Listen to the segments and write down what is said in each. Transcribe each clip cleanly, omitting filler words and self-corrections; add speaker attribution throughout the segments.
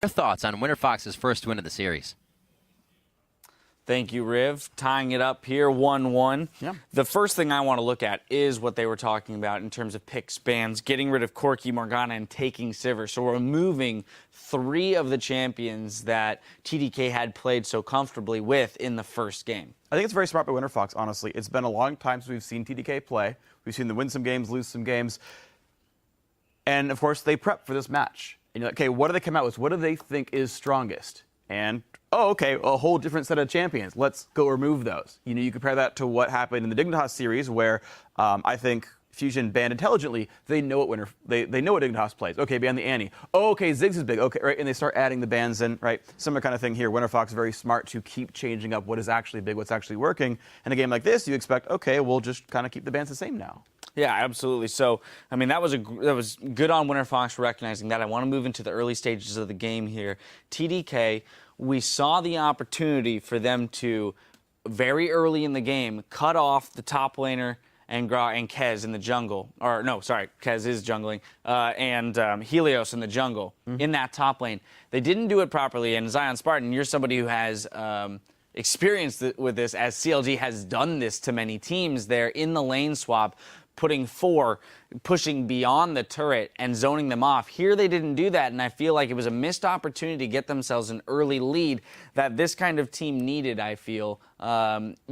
Speaker 1: Your thoughts on Winter Fox's first win of the series?
Speaker 2: Thank you, Riv. Tying it up here, 1-1.
Speaker 3: Yeah.
Speaker 2: The first thing I want to look at is what they were talking about in terms of pick spans, getting rid of Corky, Morgana, and taking Sivir. So removing 3 of the champions that TDK had played so comfortably with in the first game.
Speaker 3: I think it's very smart by Winter Fox, honestly. It's been a long time since we've seen TDK play. We've seen them win some games, lose some games. And, of course, they prep for this match. And you're like, okay, what do they come out with? What do they think is strongest? And, oh, okay, a whole different set of champions. Let's go remove those. You know, you compare that to what happened in the Dignitas series where I think Fusion banned intelligently. They know what they know what Dignitas plays. Okay, ban the Annie. Oh, okay, Ziggs is big. Okay, right, and they start adding the bans in, right? Similar kind of thing here. Winter Fox very smart to keep changing up what is actually big, what's actually working. In a game like this, you expect, okay, we'll just kind of keep the bans the same now.
Speaker 2: Yeah, absolutely. So, I mean, that was good on Winter Fox for recognizing that. I want to move into the early stages of the game here. TDK, we saw the opportunity for them to, very early in the game, cut off the top laner and Kez in the jungle. Or, no, sorry, Kez is jungling. And Helios in the jungle, in that top lane. They didn't do it properly. And Zion Spartan, you're somebody who has experience with this, as CLG has done this to many teams there in the lane swap, putting 4, pushing beyond the turret and zoning them off. Here they didn't do that, and I feel like it was a missed opportunity to get themselves an early lead that this kind of team needed, I feel,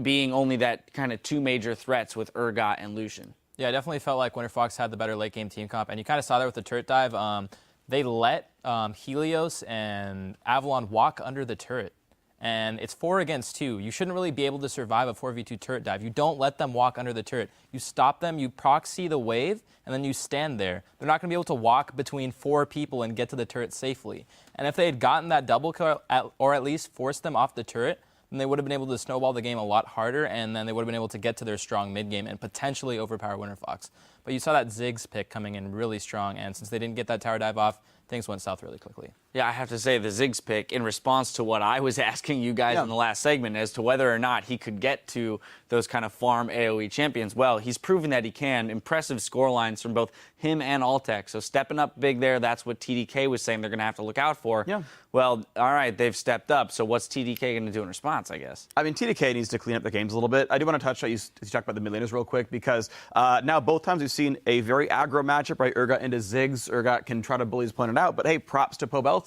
Speaker 2: being only that kind of 2 major threats with Urgot and Lucian.
Speaker 4: Yeah, I definitely felt like Winter Fox had the better late game team comp, and you kind of saw that with the turret dive. They let Helios and Avalon walk under the turret. And it's 4 against 2. You shouldn't really be able to survive a 4v2 turret dive. You don't let them walk under the turret. You stop them, you proxy the wave, and then you stand there. They're not going to be able to walk between 4 people and get to the turret safely. And if they had gotten that double kill, or at least forced them off the turret, then they would have been able to snowball the game a lot harder, and then they would have been able to get to their strong mid-game and potentially overpower Winter Fox. But you saw that Ziggs pick coming in really strong, and since they didn't get that tower dive off, things went south really quickly.
Speaker 2: Yeah, I have to say the Ziggs pick, in response to what I was asking you guys in the last segment as to whether or not he could get to those kind of farm AoE champions, well, he's proven that he can. Impressive score lines from both him and Altec. So stepping up big there, that's what TDK was saying they're going to have to look out for.
Speaker 3: Yeah.
Speaker 2: Well, all right, they've stepped up. So what's TDK going to do in response, I guess?
Speaker 3: I mean, TDK needs to clean up the games a little bit. I do want to touch on you talk about the mid laners real quick because now both times we've seen a very aggro matchup, right? Urgot into Ziggs. Urgot can try to bully his opponent out, but hey, props to Pobelter.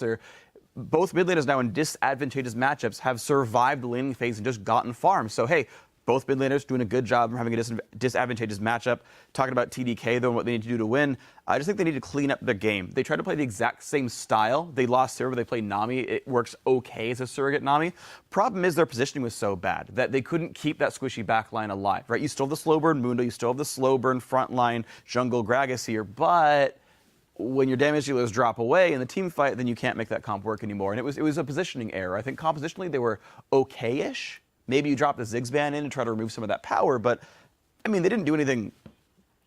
Speaker 3: Both mid laners now in disadvantageous matchups have survived the laning phase and just gotten farms. So hey, both mid laners doing a good job of having a disadvantageous matchup. Talking about TDK, though, and what they need to do to win, I just think they need to clean up the game. They tried to play the exact same style. They lost Sivir, but they played Nami. It works okay as a surrogate Nami. Problem is their positioning was so bad that they couldn't keep that squishy backline alive, right? You still have the slow burn Mundo, you still have the slow burn frontline jungle Gragas here, but when your damage dealers drop away in the team fight, then you can't make that comp work anymore. And it was a positioning error. I think compositionally they were okay-ish. Maybe you drop the Ziggs ban in and try to remove some of that power, but I mean, they didn't do anything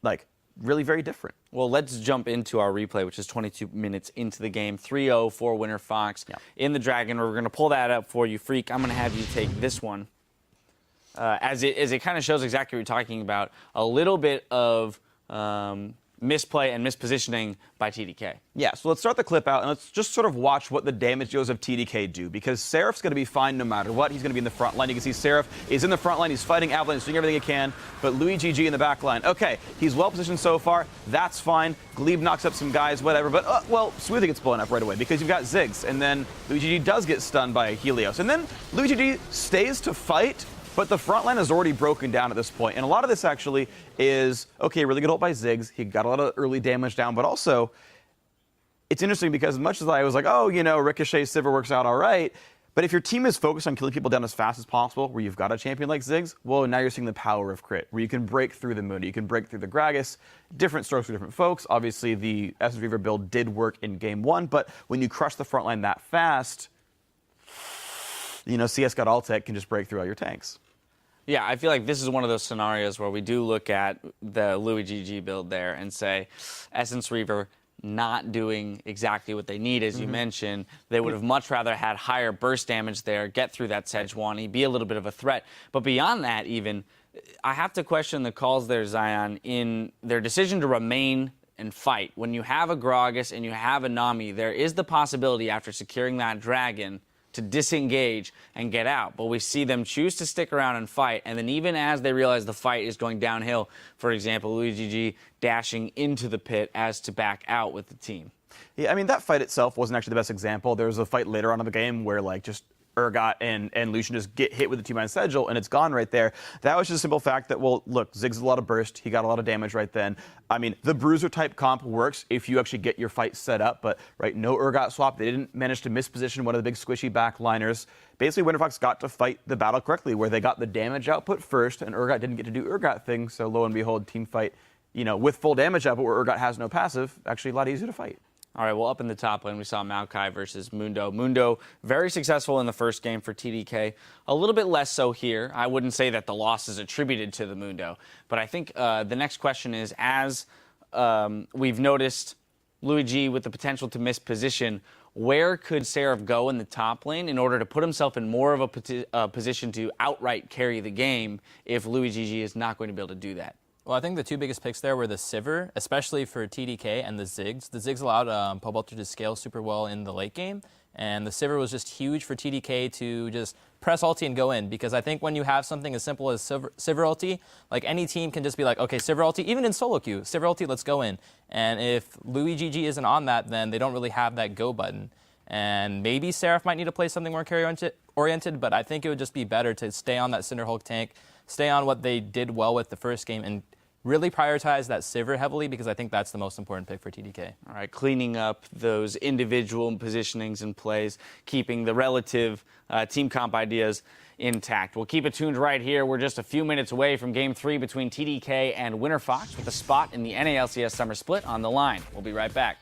Speaker 3: like really very different.
Speaker 2: Well, let's jump into our replay, which is 22 minutes into the game. 3-0 for Winter Fox in the Dragon. We're going to pull that up for you, Freak. I'm going to have you take this one. As it kind of shows exactly what you're talking about, a little bit of misplay and mispositioning by TDK.
Speaker 3: Yeah, so let's start the clip out and let's just sort of watch what the damage dealers of TDK do, because Seraph's going to be fine no matter what. He's going to be in the front line. You can see Seraph is in the front line. He's fighting Avalon. He's doing everything he can, but Louis GG in the back line. Okay, he's well positioned so far. That's fine. Glebe knocks up some guys, whatever, but, well, Smoothie gets blown up right away because you've got Ziggs, and then Louis GG does get stunned by Helios, and then Louis GG stays to fight. But the front line is already broken down at this point. And a lot of this actually is, okay, really good ult by Ziggs. He got a lot of early damage down. But also, it's interesting because as much as I was like, oh, you know, Ricochet Sivir works out all right. But if your team is focused on killing people down as fast as possible, where you've got a champion like Ziggs, well, now you're seeing the power of crit, where you can break through the Mundo, you can break through the Gragas. Different strokes for different folks. Obviously, the Essence Reaver build did work in game 1. But when you crush the front line that fast, you know, CS got Altec can just break through all your tanks.
Speaker 2: Yeah, I feel like this is one of those scenarios where we do look at the Louis GG build there and say, Essence Reaver not doing exactly what they need, as you mentioned. They would have much rather had higher burst damage there, get through that Sejuani, be a little bit of a threat. But beyond that, even, I have to question the calls there, Zion, in their decision to remain and fight. When you have a Gragas and you have a Nami, there is the possibility after securing that dragon to disengage and get out. But we see them choose to stick around and fight, and then even as they realize the fight is going downhill, for example, Luigi dashing into the pit as to back out with the team.
Speaker 3: Yeah, I mean, that fight itself wasn't actually the best example. There was a fight later on in the game where, like, just Urgot and Lucian just get hit with the 2-man sigil, and it's gone right there. That was just a simple fact that, well, look, Ziggs a lot of burst. He got a lot of damage right then. I mean, the bruiser-type comp works if you actually get your fight set up, but, right, no Urgot swap. They didn't manage to misposition one of the big squishy backliners. Basically, WinterFox got to fight the battle correctly, where they got the damage output first, and Urgot didn't get to do Urgot things, so lo and behold, team fight, you know, with full damage output where Urgot has no passive, actually a lot easier to fight.
Speaker 2: All right, well, up in the top lane, we saw Maokai versus Mundo. Mundo, very successful in the first game for TDK. A little bit less so here. I wouldn't say that the loss is attributed to the Mundo. But I think the next question is, as we've noticed Luigi with the potential to miss position, where could Seraph go in the top lane in order to put himself in more of a position to outright carry the game if Luigi is not going to be able to do that?
Speaker 4: Well, I think the two biggest picks there were the Sivir, especially for TDK, and the Ziggs. The Ziggs allowed Pobelter to scale super well in the late game, and the Sivir was just huge for TDK to just press ulti and go in, because I think when you have something as simple as Sivir ulti, like any team can just be like, okay, Sivir ulti, even in solo queue, Sivir ulti, let's go in. And if Luigi isn't on that, then they don't really have that go button. And maybe Seraph might need to play something more carry-oriented, but I think it would just be better to stay on that Cinder Hulk tank, stay on what they did well with the first game, and really prioritize that Sivir heavily, because I think that's the most important pick for TDK.
Speaker 2: All right, cleaning up those individual positionings and plays, keeping the relative team comp ideas intact. We'll keep it tuned right here. We're just a few minutes away from Game 3 between TDK and WinterFox with a spot in the NALCS Summer Split on the line. We'll be right back.